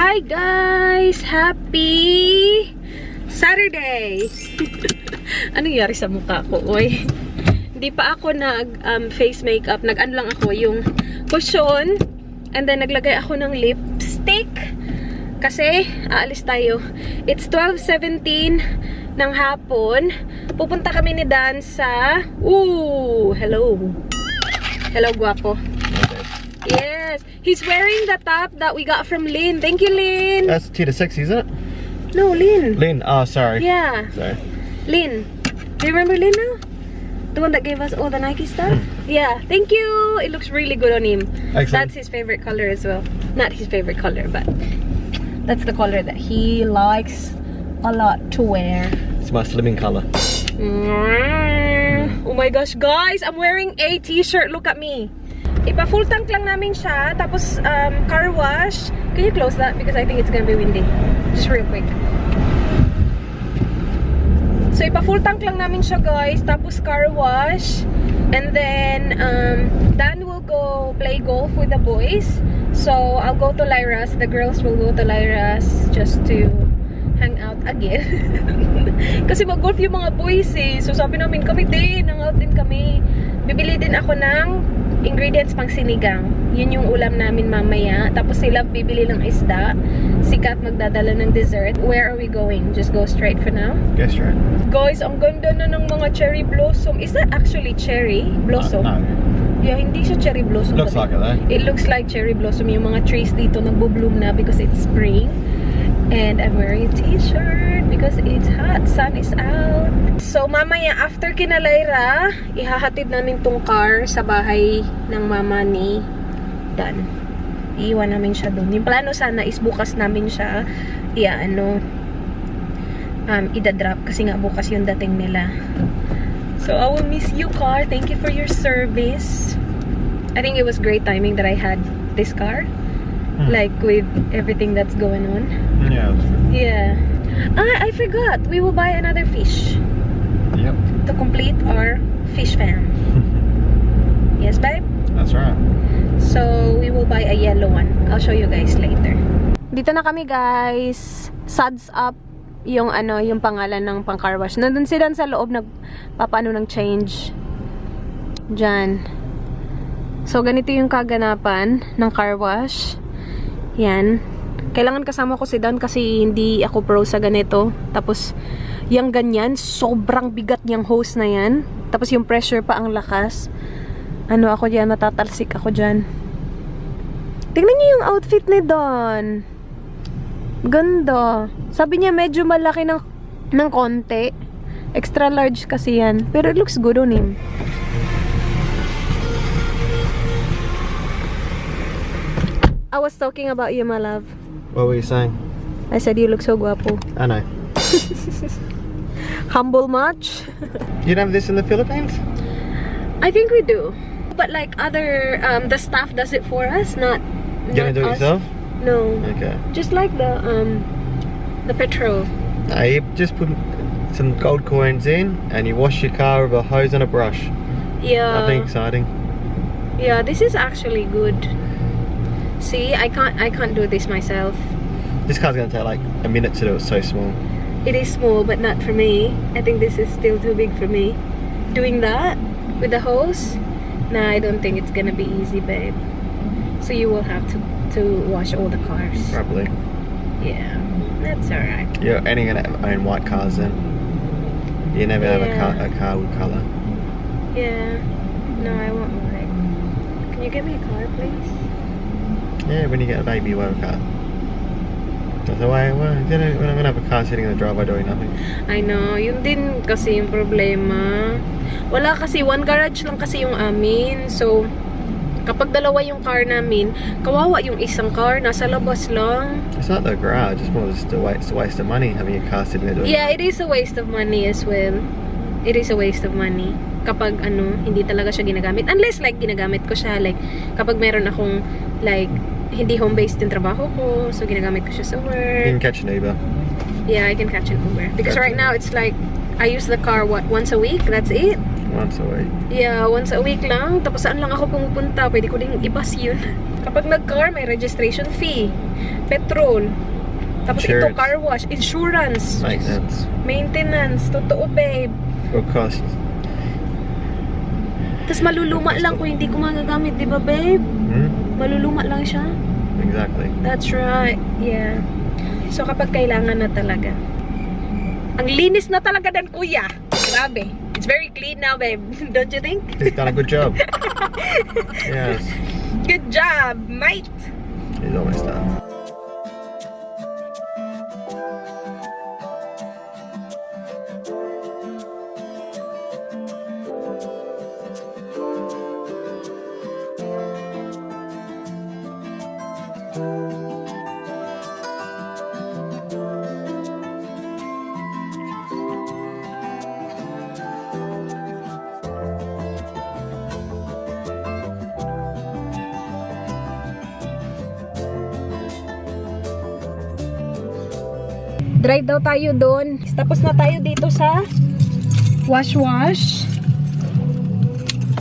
Hi guys! Happy Saturday! Anong nangyari sa mukha ko? Oy, hindi pa ako face makeup. Nag-ano lang ako yung cushion. And then naglagay ako ng lipstick. Kasi aalis tayo. It's 12:17 ng hapon. Pupunta kami ni Dan sa... Hello! Hello, guwapo. Yes! He's wearing the top that we got from Lynn. Thank you, Lynn! That's Tita Sexy, isn't it? No, Lynn. Lynn, oh, sorry. Yeah. Sorry. Lynn. Do you remember Lynn now? The one that gave us all the Nike stuff? Yeah. Thank you! It looks really good on him. Excellent. That's his favorite color as well. Not his favorite color, but that's the color that he likes a lot to wear. It's my slimming color. Oh my gosh, guys! I'm wearing a t-shirt. Look at me. Ipa-full tank lang namin siya. Tapos, car wash. Can you close that? Because I think it's gonna be windy. Just real quick. So, ipa-full tank lang namin siya, guys. Tapos, car wash. And then, Dan will go play golf with the boys. So, I'll go to Lyra's. The girls will go to Lyra's just to hang out again. Kasi mag-golf yung mga boys eh. So, sabi namin, kami din. Hang out din kami. Bibili din ako ng ingredients pang sinigang. Yun yung ulam namin mamaya. Tapos si Love bibili ng isda. Si Kat magdadala ng dessert. Where are we going? Just go straight for now? Go straight. Guys, ang ganda na ng mga cherry blossom. Is that actually cherry blossom? No. Yeah, hindi siya cherry blossom. Looks like it though. It looks like cherry blossom. Yung mga trees dito nagbo-bloom na because it's spring. And I'm wearing a t-shirt because it's hot. Sun is out. So, mamaya, after kina Lyra, ihahatid namin tong car sa bahay ng mama ni Dan. Iiwan namin siya doon. Yung plano sana is bukas namin siya idadrop kasi nga bukas yung dating nila. So, I will miss you, car. Thank you for your service. I think it was great timing that I had this car. Like with everything that's going on. Yeah. Yeah. I forgot. We will buy another fish. Yep. To complete our fish fam. Yes, babe? That's right. So, we will buy a yellow one. I'll show you guys later. Dito na kami, guys. Suds up yung yung pangalan ng pang car wash. Nandun sila sa loob nagpapaano ng change. Diyan. So, ganito yung kaganapan ng car wash. Yan. Kailangan kasama ko si Dan kasi hindi ako pro sa ganito. Tapos, yung ganyan, sobrang bigat niyang hose na yan. Tapos, yung pressure pa ang lakas. Ako dyan, natatalsik ako dyan. Tingnan niyo yung outfit ni Dan. Ganda. Sabi niya, medyo malaki ng konti. Extra large kasi yan. Pero it looks good on him. I was talking about you, my love. What were you saying? I said you look so guapo. I know. Humble much? You don't have this in the Philippines? I think we do. But like other, the staff does it for us, not You gonna do it us. yourself? No. Okay. Just like the petrol. You just put some gold coins in and you wash your car with a hose and a brush. Yeah. Nothing exciting. Yeah, this is actually good. See, I can't do this myself. This car's gonna take like a minute to do. It's so small. It is small, but not for me. I think this is still too big for me. Doing that with the hose? Nah, I don't think it's gonna be easy, babe. So you will have to wash all the cars. Probably. Yeah, that's alright. You're only gonna own white cars then. You never have a car with colour. Yeah. No, I want white. Can you get me a car, please? Yeah, when you get a baby, you wear a car. That's the way, well, we're not gonna have a car sitting in the driveway doing nothing. I know, yun din kasi yung problema. Wala kasi, one garage lang kasi yung amin. So, kapag dalawa yung car namin, kawawa yung isang car, nasa labas lang. It's not the garage, it's more just a waste of money having a car sitting there doing Yeah, it is a waste of money as well. It is a waste of money. Kapag hindi talaga siya ginagamit. Unless like ginagamit ko siya, like kapag meron akong like hindi home-based yung trabaho ko, so ginagamit ko siya sa work. You can catch an Uber. Yeah, I can catch an Uber. Because right now, it's like, I use the car, once a week? That's it? Once a week. Yeah, once a week lang. Tapos saan lang ako pumupunta? Pwede ko ding i-bus yun. Kapag nag-car, may registration fee, petrol, tapos ito car wash, insurance, maintenance. Totoo, babe. Will cost. Tapos maluluma lang kung hindi ko magagamit, di ba, babe? Maluluma lang siya. Exactly. That's right. Yeah. So kapag kailangan na talaga. Ang linis na talaga din, kuya. Grabe. It's very clean now, babe. Don't you think? He's done a good job. Yes. Good job, mate. He's almost done. Drive daw tayo doon. Tapos na tayo dito sa wash.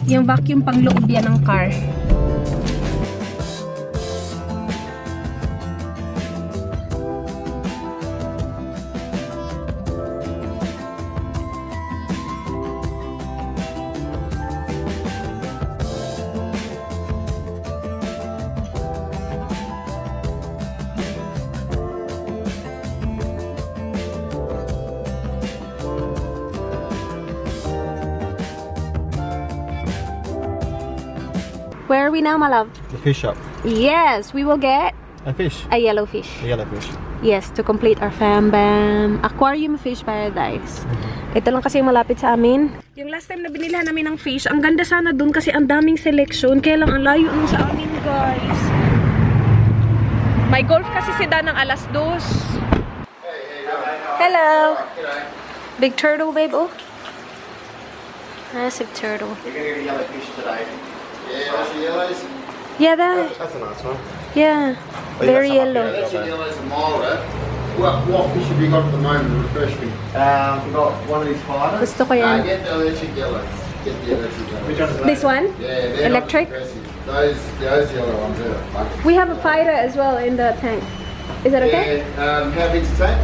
Yung vacuum pang loob yan ng car. Where are we now, my love? The fish shop. Yes, we will get A fish. a yellow fish. A yellow fish. Yes, to complete our fam bam aquarium fish paradise. Ito lang kasi yung malapit sa amin. Yung last time na binilhan namin ng fish, ang ganda sana dun kasi ang daming selection. Kaya lang ang layo nung sa amin, guys. May golf kasi sila ng alas 2. Hello. Big turtle, babe. Oh. Massive turtle. We're gonna get a yellow fish today. Yeah, that's the yellows. Yeah, that. That's a nice one. Yeah. Oh, Very that's yellow. up here. That's your yellows and milder. What fish have you got at the moment? Refresh me. We've got one of these fighters. Gusto ko yan. Get the electric yellows. Get the electric yellows. Which one's that? This one? Yeah, they're Electric? not aggressive. Those yellow ones are fun. We have a fighter as well in the tank. Is that okay? Yeah, how big's the tank?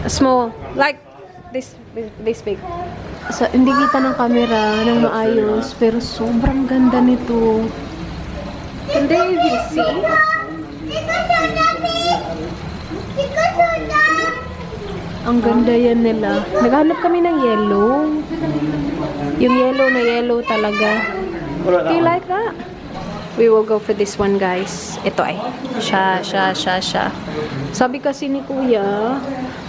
Small. Like this big. So, hindi kita ng camera ng maayos, pero sobrang ganda nito. Can they even see? Ang ganda yan nila. Naghanap kami ng yellow. Yung yellow na yellow talaga. Do you like that? We will go for this one, guys. Ito ay. Siya. Sabi kasi ni kuya,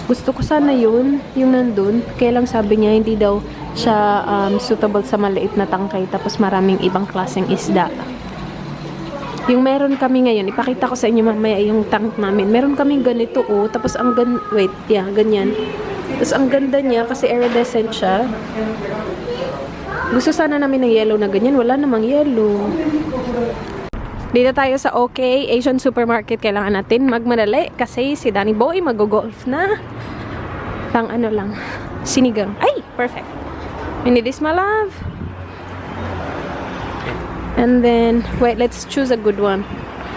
gusto ko sana yun, yung nandun. Kaya lang sabi niya, hindi daw siya suitable sa maliit na tangkay. Tapos maraming ibang klaseng isda. Yung meron kami ngayon, ipakita ko sa inyo mamaya yung tank namin. Meron kaming ganito, oh. Tapos ang ganyan. Tapos ang ganda niya kasi iridescent siya. Gusto sana namin ng yellow na ganyan. Wala namang yellow. Dito tayo sa OK Asian Supermarket. Kailangan natin magmadali kasi si Danny Boy mag-golf na. Pang ano lang, sinigang. Ay, perfect. We need this, my love. And then, wait, let's choose a good one.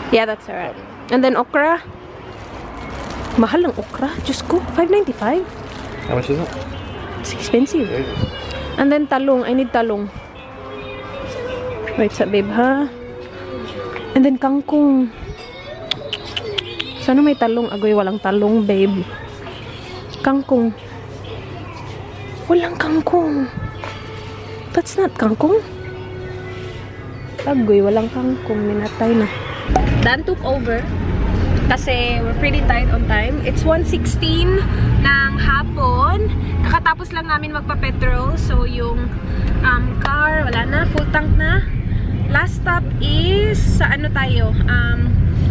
Yeah, that's alright. And then okra. Mahal ang okra. Diyos ko, $5.95. How much is it? It's expensive. And then talong. I need talong. Wait, sa babe, ha? And then kangkong. Sana may talong. Agoy, walang talong, babe. Kangkong. Walang kangkong. That's not kangkong. Agoy, walang kangkong. Minatay na. Dan took over. Kasi we're pretty tight on time. It's 1:16 ng hapon. Kakatapos lang namin magpa-petrol. So, yung car, wala na. Full tank na. Last stop is sa ano tayo?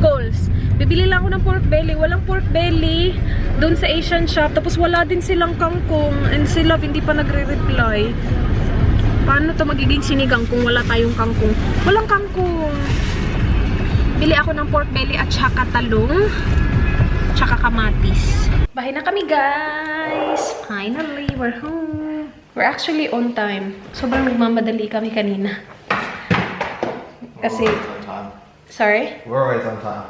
Coles. Bibili lang ako ng pork belly. Walang pork belly doon sa Asian shop. Tapos wala din silang kangkong. And si Love hindi pa nagre-reply. Paano to magiging sinigang kung wala tayong kangkong? Walang kangkong. Bili ako ng pork belly at saka talong. Tsaka kamatis. Bahay na kami, guys. Finally, we're home. We're actually on time. Sobrang nagmamadali kami kanina. Kasi, sorry? We're always on time.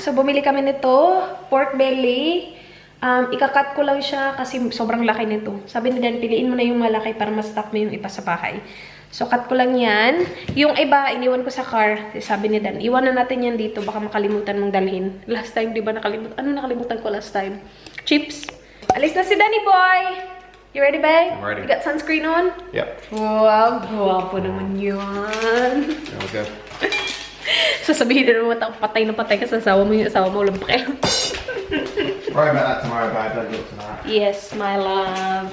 So, bumili kami nito. Pork belly. Ikakat ko lang siya kasi sobrang laki nito. Sabi ni Dan, piliin mo na yung malaki para ma-stock mo yung iba sa bahay. So, cut ko lang yan. Yung iba, iniwan ko sa car. Sabi ni Dan, iwanan natin yan dito. Baka makalimutan mong dalhin. Last time, di ba nakalimutan? Ano nakalimutan ko last time? Chips. Alis na si Danny boy! You ready, babe? I'm ready. You got sunscreen on? Yep. Wow, guwapo naman yun. There we go. Sasabihin na naman, patay na patay ka sa asawa mo. Yung asawa mo, walang pakialam. Worry about that tomorrow, babe. Don't look tonight. Yes, my love.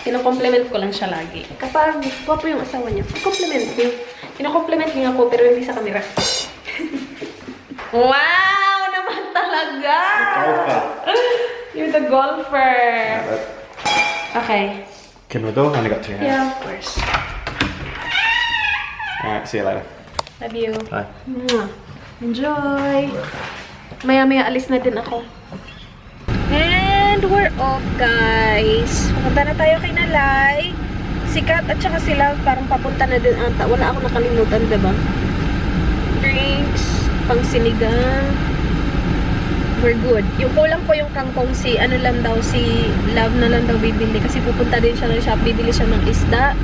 Kino-compliment ko lang siya lagi. Kapag guwapo yung asawa niya, compliment ko. Kino-compliment niya ako, pero hindi sa camera. Wow! Naman talaga! Golfer. You're the golfer. Okay. Can we do? Only got 2 hands. Yeah, of course. Alright, see you later. Love you. Bye. Mwah. Enjoy! Maya-maya alis na din ako. And we're off, guys. Pupunta na tayo kay Nalay. Si Kat at saka sila parang papunta na din ata. Wala ako nakalimutan, diba? Drinks, pang sinigang. We're good. Yung kulang ko yung kangkong si ano lang daw, si Love na lang daw bibili. Kasi pupunta din siya ng shop, bibili siya ng isda.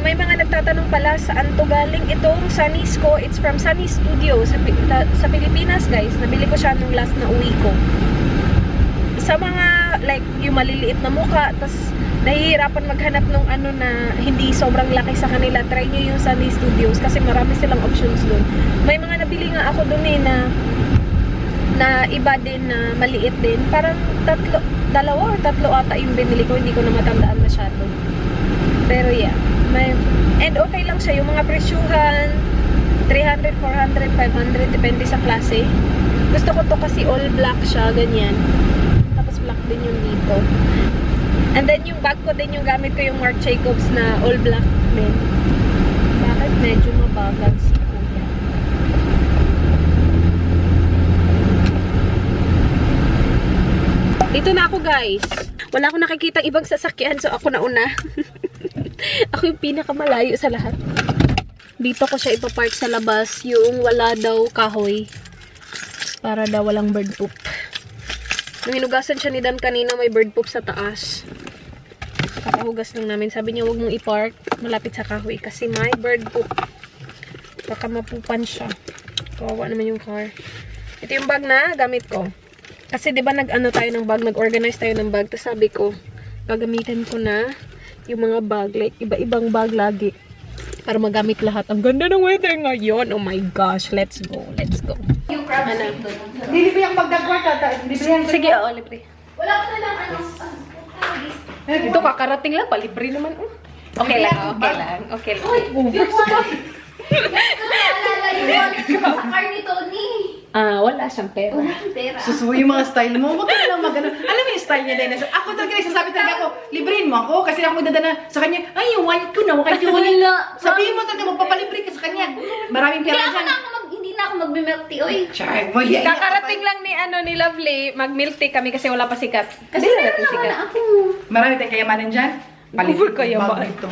May mga nagtatanong pala saan to galing itong Sunny's ko. It's from Sunny Studio sa Pilipinas, guys. Nabili ko siya nung last na uwi ko. Sa mga, like, yung maliliit na muka, tas nahihirapan maghanap ng ano na hindi sobrang laki sa kanila, try nyo yung Sunny Studios kasi marami silang options dun. May mga nabili nga ako dun eh na iba din, na maliit din. Parang dalawa or tatlo ata yung binili ko, hindi ko na matandaan masyado. Pero yeah, and okay lang siya. Yung mga presyuhan, 300, 400, 500, depende sa klase. Gusto ko to kasi all black siya, ganyan. Tapos black din yung dito. And then yung bag ko din, yung gamit ko yung Marc Jacobs na all black din. Bakit medyo mabagal si Kuya? Dito na ako, guys. Wala akong nakikita ibang sasakyan, so ako na una. Ako yung pinakamalayo sa lahat. Dito ko siya ipapark sa labas, yung wala daw kahoy. Para daw walang bird poop. Nung hinugasan siya ni Dan kanina, may bird poop sa taas. Kakahugas lang namin. Sabi niya, huwag mong ipark malapit sa kahoy kasi may bird poop. Baka mapupan siya. Kawawa naman yung car. Ito yung bag na gamit ko. Kasi diba nag-ano tayo ng bag, nag-organize tayo ng bag. Tapos sabi ko, gagamitin ko na yung mga bag, like iba-ibang bag lagi. Para magamit lahat. Ang ganda ng weather ngayon. Oh my gosh, let's go. Let's go. Yung crab Ano? stick doon. Libre ang magdagwar tata. Libre ang Sige, oo, libre. Wala ko na lang ano. Ito, kakarating lang. Palibre naman. Okay lang, okay lang. Okay lang. Uy, yung wallet. Naalala yung wallet ko sa car ni Tony. Wala siyang pera. Walang pera. susuwi yung mga style mo. Huwag ka na lang mag-ano. Alam mo yung style niya, Dana. Ako talaga nagsasabi talaga ako, librein mo ako. Kasi ako magdadala sa kanya, ay, yung wallet ko na, huwag kayo wallet. Wala. Sabihin mo talaga, magpapalibre ka sa kanya. Maraming pera dyan. Hindi na ako mag-milk tea, oy. Char, mo yan. Kakarating lang ni Lovely, mag-milk tea kami kasi wala pa sikat. Kasi Hindi meron natin naman sikat. na ako. Marami tayong kayamanan dyan. Over kayaman. Bag ito.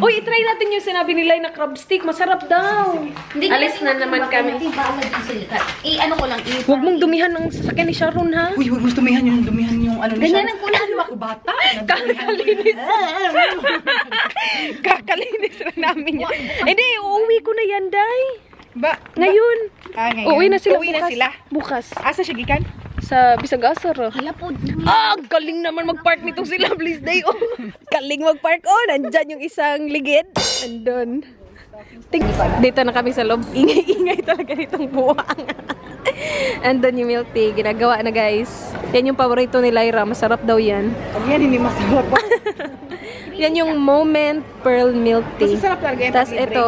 Uy, itry natin yung sinabi nila na crab stick. Masarap daw. Alis na naman kami. Hindi ba alam yung silikat? Ano ko lang. Huwag mong dumihan ng sasakyan ni Sharon, ha? Uy, huwag mo dumihan yung ano Ganyan niya. ang kulay. Ano ako bata? Kakalinis. Kakalinis lang namin yan. Hindi, uuwi ko na yan, Day. Ba? Ngayon. Ngayon. Uuwi na sila Uuwi bukas. na sila. Bukas. Asa siya gikan? Sa Bisagasar. Hala po. Galing naman mag-park nito si Lovely's Day. Oh. Galing mag-park. Oh, nandyan yung isang ligid. Andun. Dito na kami sa loob. Ingay-ingay talaga nitong buwang. Andun yung milk tea. Ginagawa na, guys. Yan yung paborito ni Lyra. Masarap daw yan. Pag yan, hindi masarap. Yan yung Moment Pearl Milk Tea. Masarap talaga yan. Tapos ito,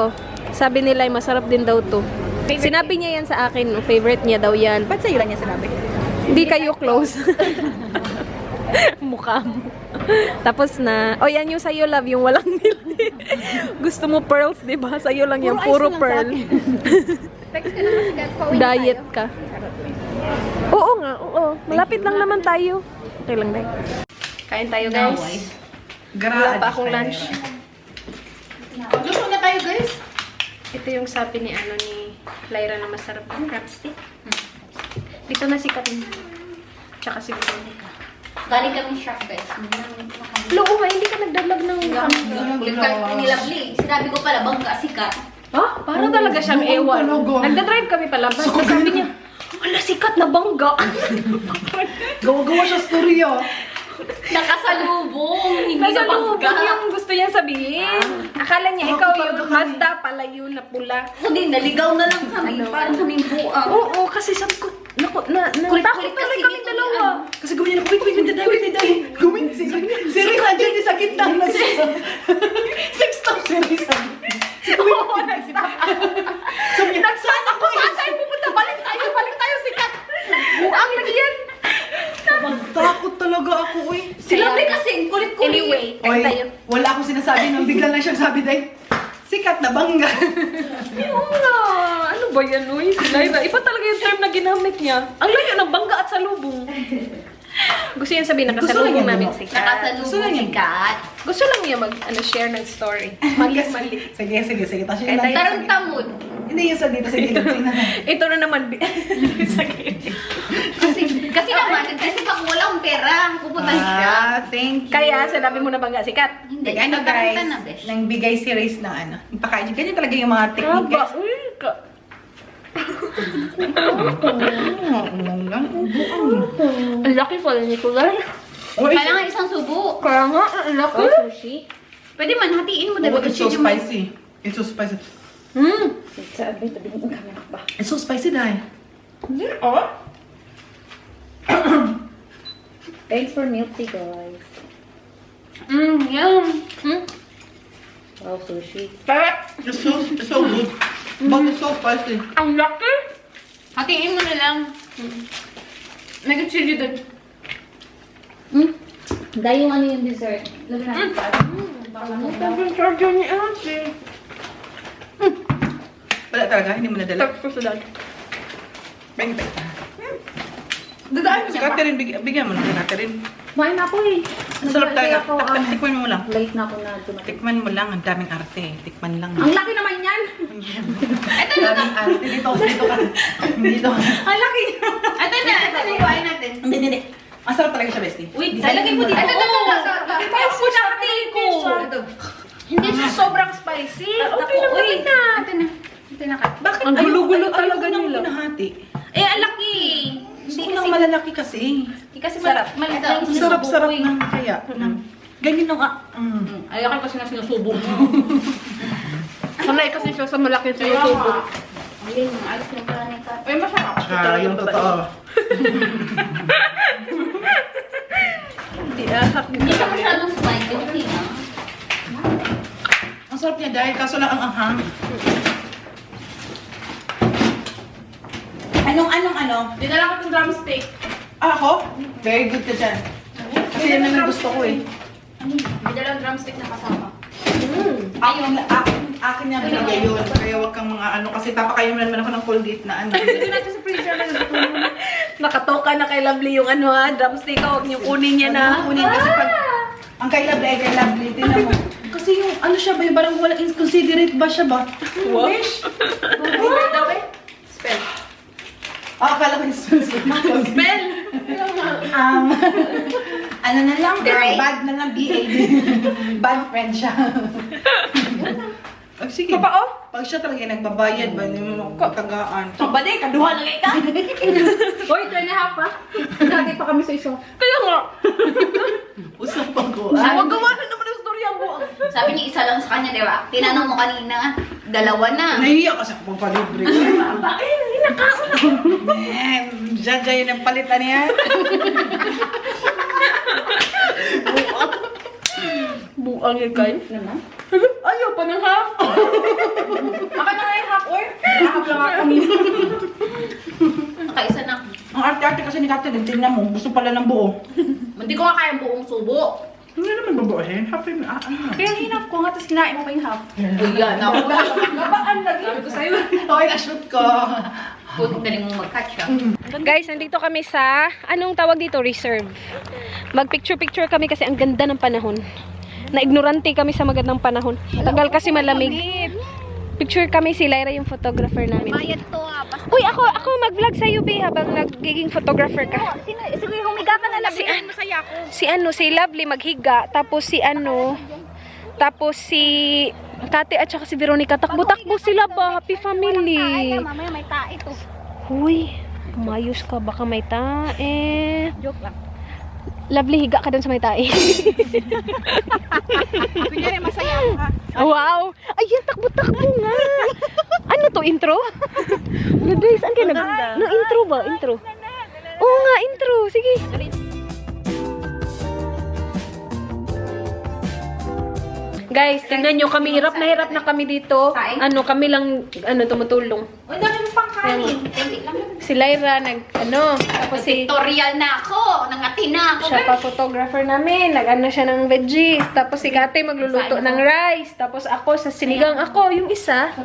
sabi nila masarap din daw to. Sinabi niya yan sa akin. Favorite niya daw yan. Ba't sa'yo lang niya sinabi? Hindi kayo close. Mukha mo. Tapos na, yan yung sa'yo, love, yung walang milk tea. Gusto mo pearls, diba? Sa'yo lang yan, puro pearl. Text ka na kasi pauwi na Diet tayo. ka. Oo nga, oo. Malapit lang naman tayo. Okay lang, Day. Kain tayo, guys. Wala pa akong lunch. Luto na tayo, guys. Ito yung sabi ni Lyra na masarap ang crab stick. Dito na si Katin. Tsaka si Veronica. Galing kami shop, guys. Loo nga, hindi ka nagdalag ng Kulit ka nilabli. Sinabi ko pala, bangga sikat. Ha? Para talaga siyang ewan. Nagdadrive kami palabas. So, sabi niya, wala, sikat na bangga. Gawa-gawa siya story, Nakasalubong, hindi na Nasalubog bangga. yung gusto niya sabihin. Akala niya, ikaw yung Mazda pala yun na pula. Ako din, naligaw na lang kami. Parang kaming buang. Oo, kasi sabi ko, natakot Kulit-kulit talaga kasi kami yun, dalawa. Kasi gawin niya na, wait, daday. Gawin, si Riz, andyan din sa gitna. 6 stops si Riz. Oo, nag-stop. Nag-stop ako, saan tayo pupunta? Balik tayo, sikat. Buang lagi yan. Takot talaga ako, uy. Sinabi kasi, kulit-kulit. Anyway, kain Oy, tayo. wala akong sinasabi nang bigla lang siyang sabi dahil sikat na bangga. Oo nga. Ano ba yan, uy? Si Lyra, iba talaga yung term na ginamit niya. Ang layo ng bangga at salubong. Gusto niya sabihin, nakasalubong namin si Kat. Nakasalubong si Kat. Gusto lang niya share ng story. Mali. Sige. Tapos Kaya tayo- Tarong tamod. Hindi yung sa dito. Ito na naman. Kasi naman, kasi pag wala akong pera, pupunta siya. Thank you. Kaya, sinabi mo na bangga si Kat. Hindi, Ano guys, tataranta na, besh. nang bigay si Riz ng ano. Yung pakain. Ganyan talaga yung mga technique guys. Uy, ang laki pala ni Kulay. Kailangan isang subo. Kaya nga, ang laki. Sushi. Pwede man, hatiin mo, diba? It's so spicy. It's so spicy. It's so spicy, Dai. Thanks for milk tea, guys. Yum. Wow, sushi. It's so good. But it's so spicy. Ang laki. Hatiin mo na lang. Nag-chili doon. Dahil yung ano yung dessert. Lagyan natin pa. Ang charger ni Ate. Wala talaga, hindi mo nadala. Tapos ko sa dad. Bang. Dadaan mo Si niya pa. Catherine, bigyan mo na kay Catherine. Kumain ako eh. Ang sarap Nag-birthday talaga. ako, Tikman mo lang. Late na ako na dumating. Tikman mo lang, ang daming arte. Tikman lang. Ang laki naman yan! Ito na. Daming arte. Dito ka. Dito ka. Ang laki. Ito na yung kuhain natin. Hindi. Ang sarap talaga siya, bestie. Wait, lalagay mo dito. Ito. Spicy siya, ko. Hindi siya sobrang spicy. Okay lang naman na. Ito na, Kat. Bakit? Ang gulo-gulo Ayoko talaga nang nila. pinahati. Eh, ang laki. Gusto ko lang malalaki kasi. Hindi kasi sarap. Ang sarap-sarap ng kaya. Ganyan lang Ayaw kasi na sinusubong. Sanay kasi siya sa malaki sinusubo. Ayun, ayos na pala ni Kat. Ay, masarap. yung totoo. Hindi ka masyadong spicy. Okay na. Ang sarap niya dahil kaso lang ang anghang. Anong? Dinala ko itong drumstick. Ako? Very good ka dyan. Kasi yan naman gusto ko eh. Dinala drumstick na kasama. Akin niya binigay yun. Kaya wag kang mga ano. Kasi papakain mo naman ako ng Colgate na ano. Dito natin sa freezer na nakatoka na kay Lovely yung drumstick. Huwag niyo kunin niya na. Kunin kasi pag ang kay Lovely ay kay Lovely. Tingnan mo. Kasi yung ano siya ba? Yung parang walang inconsiderate ba siya ba? Wish? daw eh. Spell. Akala ko yung Spell! ano na lang? Right. Bad na lang. BAD. Bad friend siya. Sige. Papao? Pag siya talaga nagbabayad ba? Hindi mo tagaan. Kabade, kaduha na ka. Hoy, 2.5 ha? Dati pa kami sa iso. Kaya nga. Usap ako. Magawa na naman ang story ang buang. Sabi niya isa lang sa kanya, di ba? Tinanong mo kanina, dalawa na. Nahiya kasi ako pagpalibre. Diyan yun ang palitan niya. Buang yun kayo. Naman? Ayaw pa ng half. Aka na nga yung half or? Half lang ako. Nakaisa na. Ang arte-arte kasi ni Catherine, tingnan mo, gusto pala ng buo. Hindi ko nga kayang buong subo. Hindi naman babuohin. Half yun. Kaya hinap ko nga, tapos kinain mo pa yung half. Uy, yan. Ako. Gabaan lagi. Sabi ko sa'yo. Okay, na-shoot ko. Kung dali mo mag-catch ka. Guys, nandito kami sa, anong tawag dito? Reserve. Mag-picture-picture kami kasi ang ganda ng panahon. Na-ignorante kami sa magandang panahon. Tagal kasi malamig. Picture kami, si Lyra yung photographer namin. Bayad to ah. Uy, ako mag-vlog sa UB habang nagiging photographer ka. Sige, humiga ka na lang. Masaya ako. Si Lovely maghiga, tapos si Tate at saka si Veronica, takbo-takbo sila ba? Happy family. Mamaya may tae to. Huy, mayos ka, baka may tae. Joke lang. Lovely, higa ka dun sa may tae. Kunyari, masaya ako ha. Wow! Ayan, takbo-takbo nga! Ano to, intro? Guys, saan kayo no, intro ba? Intro? Oo nga, intro. Sige. Guys, tingnan nyo, kami hirap na kami dito. Kami lang, tumutulong. Uy, dami mo pang kanin. Si Lyra, tapos si... Tutorial na ako. Nangati na ako. Siya pa photographer namin. Nag-ano siya ng veggies. Tapos si Kate magluluto ng rice. Tapos ako sa sinigang. Ako, yung isa.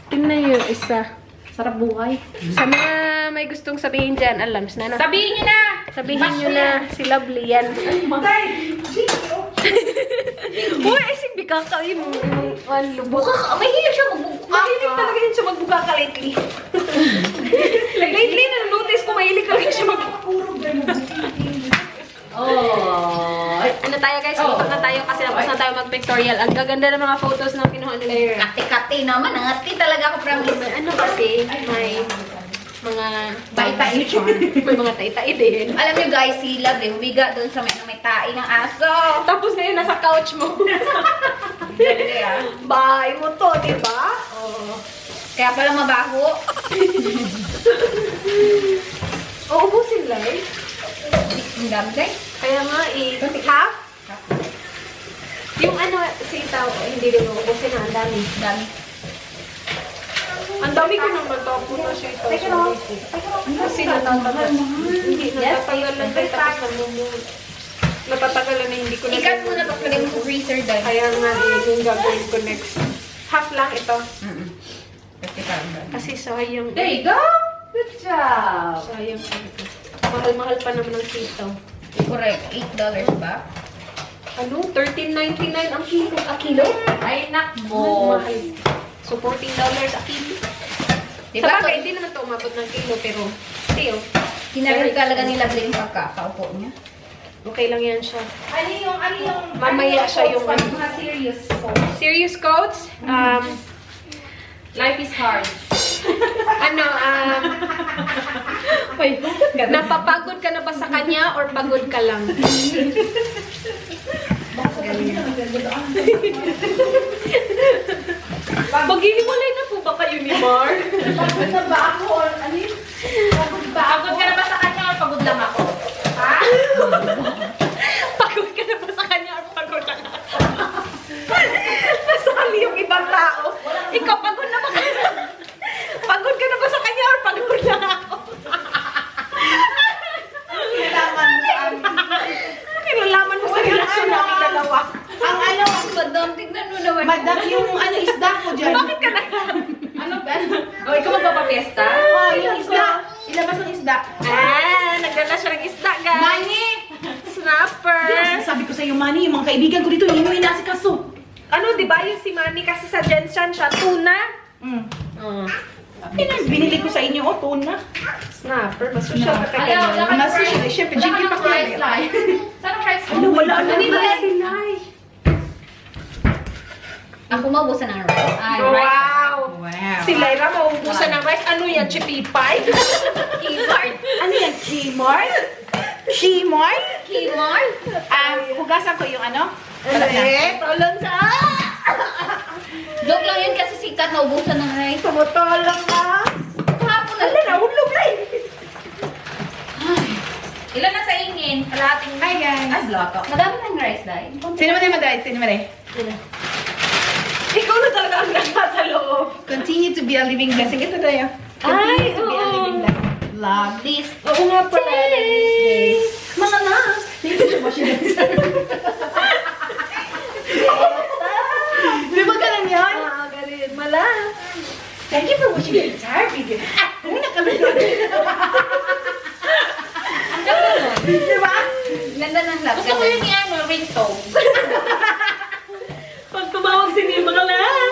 Tingnan yung isa. Sarap buhay. Sa mga may gustong sabihin dyan, alams na. Sabihin niyo na! Sabihin nyo na si Lovely yan. Uy, isig bikaka yung lubok. Mahilig siya magbuka. Mahilig talaga yun siya magbuka ka lately. Lately, na-notice ko mahilig ka rin siya Oh. Ano tayo guys? Dito na tayo kasi tapos na tayo mag-pictorial. Ang gaganda ng mga photos na kinuha ni Lyra. Kati-kati naman. Nangati talaga ako, promise. Ano kasi, may mga Baitai. may mga tai-tai din. Alam niyo guys, si Love humiga doon sa may tae ng aso. Tapos ngayon nasa couch mo. Bahay mo to, di ba? Oh. Kaya pala mabaho. Oo, ubusin lang. Ang dami guys. Kaya nga, half? Yung sitaw, hindi rin ubusin na, ang dami. Dami. Ang dami ko naman tapo na sitaw. Kasi natatagal. Hindi, natatagal lang tayo tapos namumulot. Natatagal na hindi ko na. Ikat muna tapos lagay mo sa freezer dahil. Kaya nga, yung gagawin ko next. Half lang ito. Kasi sayang. There you go! Good job! Sayang. Mahal-mahal pa naman ang sitaw. Correct. $8 ba? Ano? $13.99 ang kilo. A kilo? Ay, nakbo. Mahal. So, $14 a kilo. Diba? Sa bagay, hindi naman ito umabot ng kilo, pero still. Kinaril talaga nila din pagkakaupo niya. Okay lang yan siya. Ano yung Mamaya siya yung mga serious quotes? serious quotes. Life is hard. Napapagod ka na ba sa kanya or pagod ka lang? Maghihiwalay na po ba kayo ni Mar? Pagod na ba ako or ano yun? Pagod ba ako? Pagod ka na ba sa kanya o pagod lang ako? Ha? Pagod ka na ba sa kanya or pagod lang ako? Nasali yung ibang tao. Ikaw, pagod na ba kanya? Pagod ka na ba sa kanya or pagod lang ako? Kinalaman mo sa relasyon namin dalawa. Ang Madam, tignan mo naman. madam yung isda ko dyan. Bakit ka na? O, ikaw magpapapiesta? Oh, yung isda. Ilabas ang isda. Nagdala siya ng isda, guys. Mani! Snapper. Sabi ko sa'yo, Mani, yung mga kaibigan ko dito, hindi mo inasikaso. Ano, di ba yung si Manny kasi sa Jensen siya, tuna? Binili ko sa inyo, tuna. Snapper, masusyal ka kaya. Ayaw, Mas, syempre, jigil pa ko. rice lang. Saan ang rice? Ano, wala na Wala nila. sila eh. Ako maubusan ng rice. Ay, rice. Wow! Wow. Si Lyra mauubusan ng rice. Ano yan, chipipay? Keyboard. Ano yan, Gmart? Gmart? Keyboard. Hugasan ko yung ano? Tolong sa... Joke lang yun kasi sikat na ubusan ng rice. Tumutolong ka. Hapon na. Ala, nahulog na eh. Ilan na sa ingin? Kalating. Hi, guys. Ay, block up. Madami ng rice dahil. Sino mo tayo, Sino mo tayo? Ikaw na talaga ang nasa loob. Continue to be a living blessing. Ito tayo. Ay, Continue to be a oo. living blessing. Love. Please. Oo nga pala. Mga na. Dito siya ba siya? Di ba ganun yan? Galing. Mala. Thank you for watching the entire video. Ano na kami? Diba? Ganda ng love. Gusto ko yung ano, ringtone. Pag tumawag si Neil, mga lang.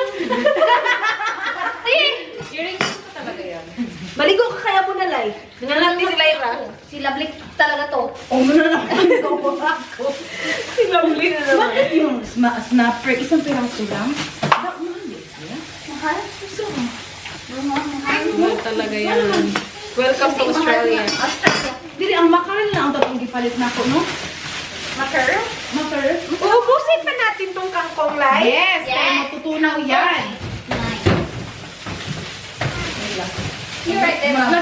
Yung ringtone ko talaga yan. Maligo ka kaya po na, Lai. Nangalang ni si Lyra. Si Lovely talaga to. Ano na naman ikaw po ako. Si Lovely na naman. Bakit yung snapper, isang piraso lang? Bakit mahal yun? Mahal? Gusto mo? Mahal talaga yan. Welcome to Australia. Australia. Dili, ang makarel na ang tatong gipalit na ako, no? Maker? Makarel? Uubusin pa natin tong kangkong, Lai. Yes! Kaya Yes. matutunaw yan. Nice. You're right there, Mama.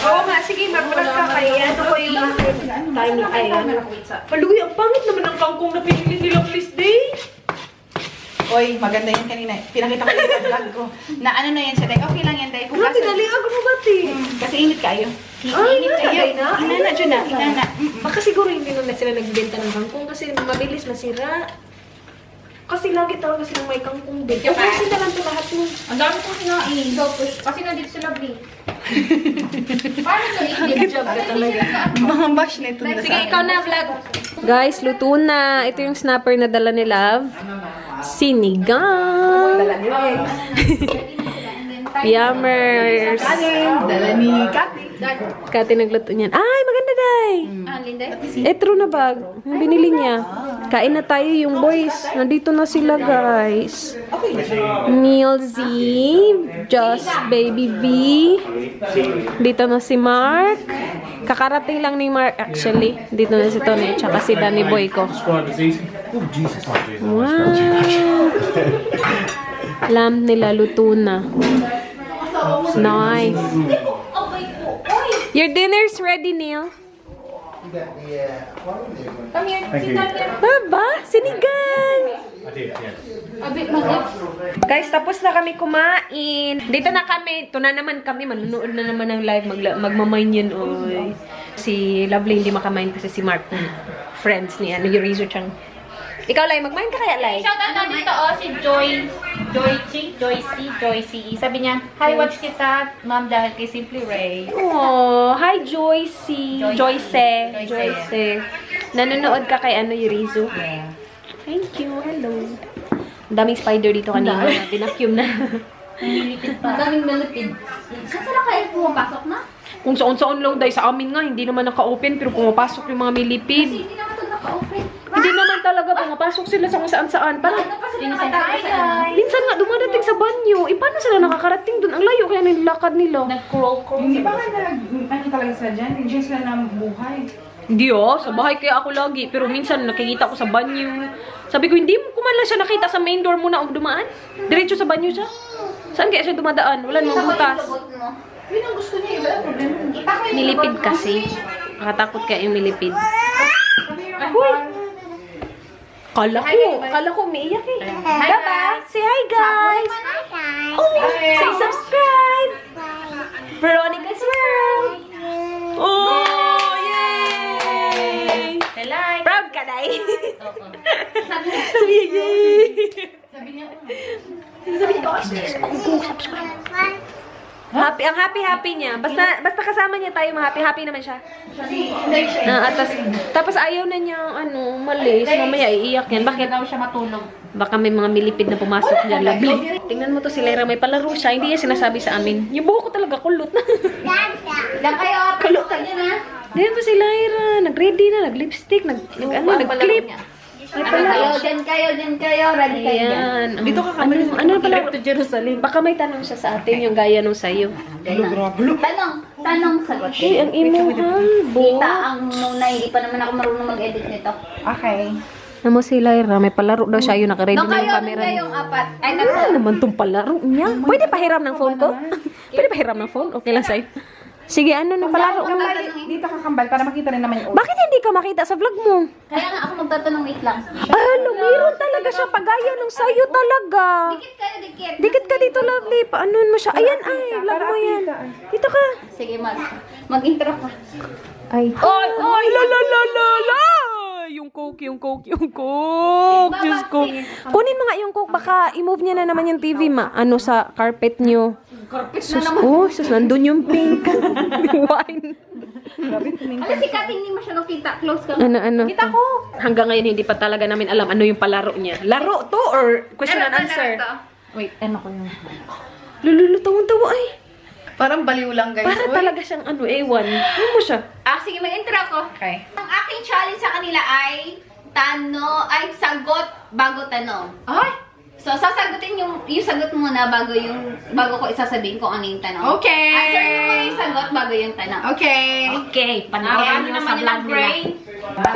Oo nga, sige, mag-vlog ka kaya. Ito ko yung time na kayo. Palugi, ang pangit naman ang kangkong na pinili nila, please, day. Oy, maganda yan kanina. Pinakita ko yung sa vlog ko. Na ano na yan siya, Day. Okay lang yan, Day. Grabe, dali ako mo bati. Kasi init kayo. Ay, nalagay na. Inana, dyan na. Inana. Baka siguro hindi na sila nagbenta ng kangkong kasi mabilis masira. Kasi lagi talaga silang may kangkong din. Yung Kasi na lang ito lahat mo. Ang dami kong sinain. Kasi nandito si Lovely. Paano ito? Good job ka talaga. Mga bash na ito nila Sige, ikaw na vlog. Guys, luto na. Ito yung snapper na dala ni Love. Sinigang. Yummers. Dala ni Kati. Kati nagluto niyan. Ay, maganda, Day. Linda? True na bag. Yung binili niya. Kain na tayo yung boys. Nandito na sila, guys. Neil Z. Just Baby V. Dito na si Mark. Kakarating lang ni Mark, actually. Dito na si Tony. Tsaka si Danny Boy ko. Wow. Lamb nila, luto na. Nice. Your dinner's ready, Neil. Come here. Sit down here. Baba, sinigang! A bit mag-up. Guys, tapos na kami kumain. Dito na kami. Ito na naman kami. Manunood na naman ng live. Magmamain yun. Oy. Si Lovely hindi makamain kasi si Mark. Friends ni ano, Yurizo Chang. Ikaw, Lai, magmain ka kaya, Lai? Shout out na dito, si Joycey. Sabi niya, hi, watch kita, ma'am, dahil kay Simply Ray. Oh, hi, Joycey. Joyce. Joyce. Nanonood ka kay ano, Yurizo? Yeah. Thank you. Hello. Ang daming spider dito kanina. Binacuum na. Madaming malipid. Saan sila kayo pumapasok na? Kung saan-saan lang dahil sa amin nga, hindi naman naka-open pero pumapasok yung mga milipid. Kasi hindi naman ito naka-open. Hindi naman talaga pumapasok sila sa kung saan-saan. Parang, Ano pa sila nakatayo sa minsan nga dumadating sa banyo. Paano sila nakakarating doon? Ang layo kaya nilakad nila. Nag-crawl. Hindi ba nga ano talaga sila dyan? Hindi sila na buhay. Hindi sa bahay kaya ako lagi. Pero minsan nakikita ko sa banyo. Sabi ko, hindi mo man lang siya nakita sa main door muna o dumaan. Diretso sa banyo siya. Saan kaya siya dumadaan? Wala namang butas. Yun ang gusto niya, wala problema. Milipid kasi. Nakatakot kaya yung milipid. Uy! Kala ko umiiyak eh. Bye-bye! Say hi, guys! Oh! Say subscribe! Veronica's World! Oh! Yay! Proud ka, Day! Sabi niya, yay! Sabi niya, subscribe. Happy, ang happy niya. Basta kasama niya tayo, happy naman siya. Tapos ayaw na niya, malis. Mamaya iiyak yan. Bakit? daw siya matulog. Baka may mga milipid na pumasok dyan. Lovely. Tingnan mo to si Lyra, may palaro siya. Hindi niya sinasabi sa amin. Yung buho ko talaga kulot na. Lang kayo, Kulot ka niya na. Diyan pa si Lyra. Nag-ready na, nag-lipstick, nag-clip. Diyan kayo, ready kayo dyan. Ayan. Dito ka kami. Ano pala to Jerusalem? Baka may tanong siya sa atin, yung gaya nung sa'yo. Tanong, sagot. Uy, ang imuhang. Kita ang muna, hindi pa naman ako marunong mag-edit nito. Okay. Ano mo si Lyra, may palaro daw siya. Yung naka-ready Nung na yung kayo, camera nung niya. kayong apat. Ay, Ano naman tong palaro niya? Pwede pahiram ng phone ko? Pwede pahiram ng phone? Okay lang sa'yo. Sige, ano na palaro mo? Dito ka kambal para makita rin naman yung Bakit hindi ka makita sa vlog mo? Kaya nga ako magtatanong, wait lang. Mayroon talaga siya. Pagaya nung sa'yo talaga. Dikit kayo, dikit. Dikit ka dito, Lovely. Paanoin mo siya? Ayan, ay. Vlog mo yan. Dito ka. Sige, mag-intro ka. Ay. Ay, la. Yung coke. Diyos ko. Kunin mo nga yung coke. Baka i-move niya na naman yung TV sa carpet niyo. Sus, nandun yung pink. Wine. Alam si Kat, hindi masyadong kita. Close ka. Ano? Kita ko. Hanggang ngayon, hindi pa talaga namin alam ano yung palaro niya. Laro to or question and answer? Wait, ano ko yung... Lululo, tawang-tawa ay. Parang baliw lang, guys. Para Uy. talaga siyang ano, A1. Ano mo siya? Sige, mag-intro ako. Okay. Ang aking challenge sa kanila ay sagot bago tanong. Ay! So, sasagutin yung sagot muna bago ko isasabihin kung ano yung tanong. Okay. Answer nyo muna yung sagot bago yung tanong. Okay. Okay, panoorin nyo sa vlog nila. brain.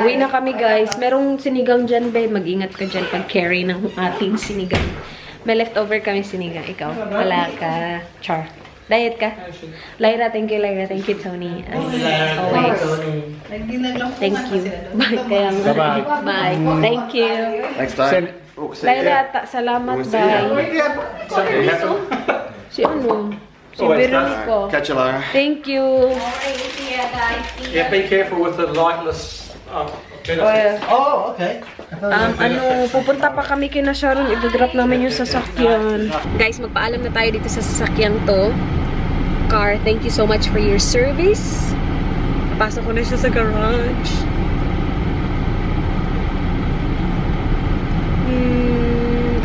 Uwi na kami, guys. Merong sinigang dyan, babe. Mag-ingat ka dyan pag-carry ng ating sinigang. May leftover kami sinigang. Ikaw, wala ka. Char. Diet ka? Lyra, thank you, Lyra. Thank you, Tony. As always. Thank you. Bye. Kaya nga. Bye-bye. Bye. Thank you. Next time. Lyra, salamat. Bye. Si ano? Si Veronica. Catch you later. Thank you. Okay, see ya guys. See ya. Yeah, be careful with the lightless benefits. Oh, okay. Pupunta pa kami kina Sharon. I-drop namin yung sasakyan. Guys, magpaalam na tayo dito sa sasakyang to. Car, thank you so much for your service. Pasok ko na siya sa garage.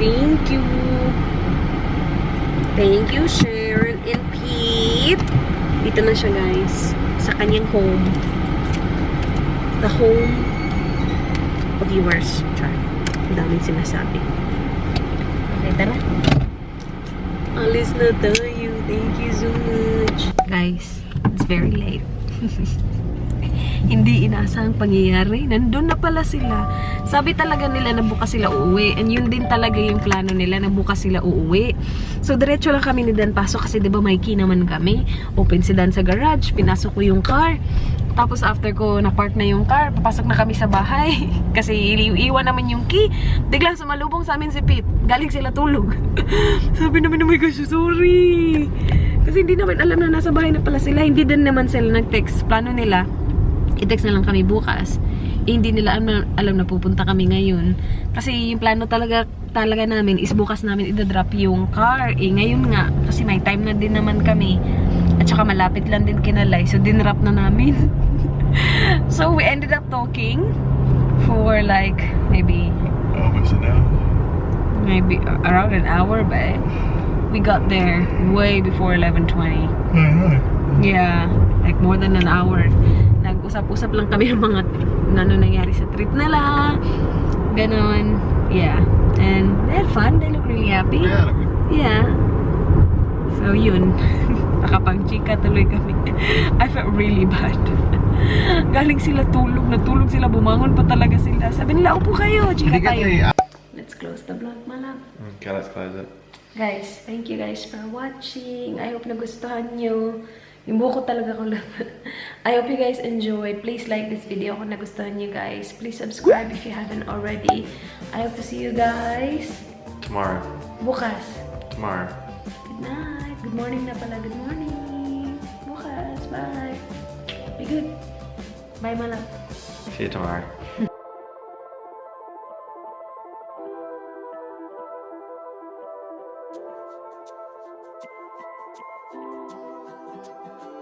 Thank you. Thank you, Sharon and Pete. Dito na siya, guys. Sa kanyang home. The home of viewers. Char. Ang daming sinasabi. Okay, tara. Alis na tayo. Thank you so much. Guys, it's very late. Hindi inaasahang pangyayari. Nandun na pala sila. Sabi talaga nila na bukas sila uuwi. And yun din talaga yung plano nila na bukas sila uuwi. So, diretso lang kami ni Dan pasok kasi diba may key naman kami. Open si Dan sa garage. Pinasok ko yung car. Tapos after ko na-park na yung car, papasok na kami sa bahay. Kasi iwan naman yung key. Biglang sumalubong sa amin si Pete. Galing sila tulog. Sabi namin, oh my gosh, sorry. Kasi hindi naman alam na nasa bahay na pala sila. Hindi din naman sila nag-text. Plano nila, i-text na lang kami bukas. Hindi nila alam na pupunta kami ngayon. Kasi yung plano talaga namin is bukas namin i-drop yung car. Ngayon nga, kasi may time na din naman kami. At saka malapit lang din kinalay. So, dinrap na namin. So, we ended up talking for like, maybe Almost an hour. maybe around an hour, but we got there way before 11:20. Yeah, like more than an hour. Nag-usap-usap lang kami ng mga ano nangyari sa trip nila. Ganon. Yeah. And they had fun. They look really happy. Yeah. Yeah. So, yun. Nakapag-chika tuloy kami. I felt really bad. Galing sila tulog. Natulog sila. Bumangon pa talaga sila. Sabi nila, upo kayo. Chika tayo. Let's close the vlog, malap. Okay, let's close it. Guys, thank you guys for watching. I hope nagustuhan nyo. Yung buko talaga ko lang. I hope you guys enjoyed. Please like this video kung nagustuhan nyo, guys. Please subscribe if you haven't already. I hope to see you guys Tomorrow. bukas. Tomorrow. Good night. Good morning na pala. Good morning. Bukas. Bye. Be good. Bye, malap. See you tomorrow.